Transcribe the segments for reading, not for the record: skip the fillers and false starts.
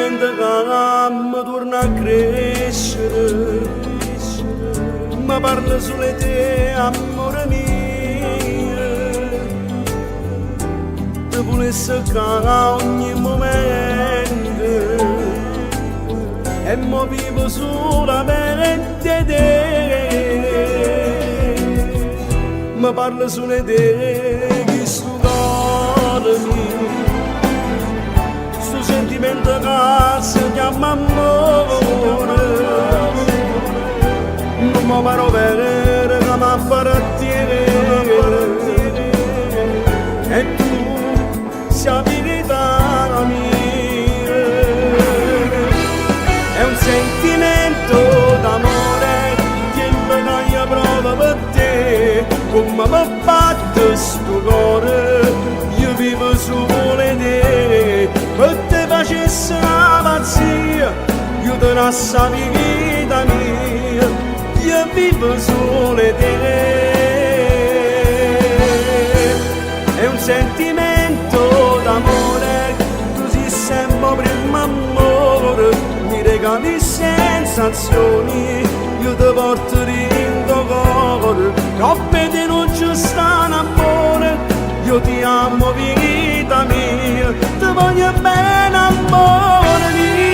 sentimento che mi torna a crescere, mi parla solo di te, amore mio, ti volesse che ogni momento e mo vivo solamente di te, mi parla solo di te, che sto cuore mio, sto sentimento che si chiama amore, non mi paro vedere che mi appartiene, e tu sei la verità mia, è un sentimento d'amore che io provo per te, come mi batte sto cuore, io vivo solo di te, per te facessi una pazzia, io te lascio la vita mia, io vivo solo di te, è un sentimento d'amore, tu sei sempre prima amore, mi regali sensazioni, io ti porto dentro cuore, troppe di non ci stanno amore, io ti amo vita mia, ti voglio bene amore mio.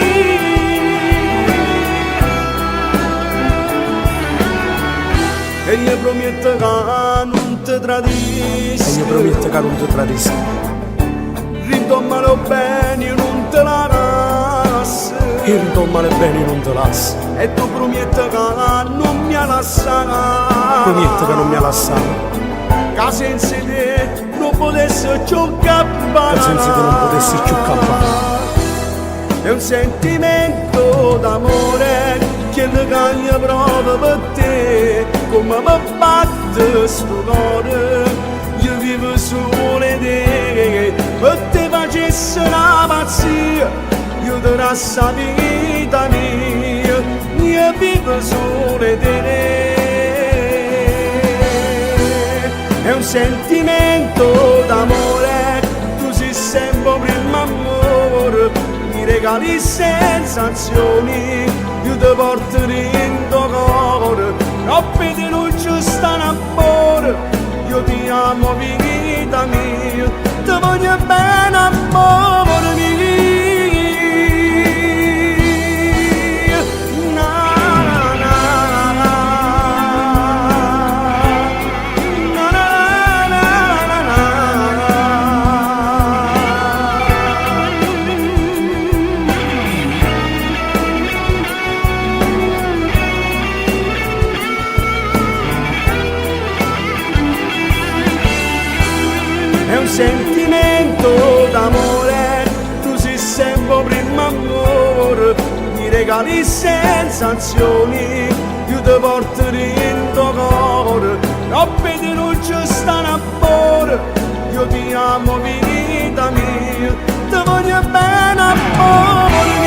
E io prometto che non ti tradisco, rintommalo bene, io non te la lascio, e tu prometti che non mi lascerai, che senza te non potessi più campare, è un sentimento d'amore che ne cagna proprio per te, come mi batte sto cuore, io vivo solo di te, per te facessi una pazzia, io ti lascio la vita mia, io vivo solo di te, è un sentimento d'amore, tu sei sempre prima amore, mi regali sensazioni, io ti porto dentro cuore, troppe di non ci stanno amore, io ti amo vita mia, ti voglio bene amore mio. È un sentimento d'amore, tu sei sempre prima amore, mi regali sensazioni, io ti porto dentro cuore, troppe di non ci stanno amore, io ti amo vita mia, ti voglio bene amore.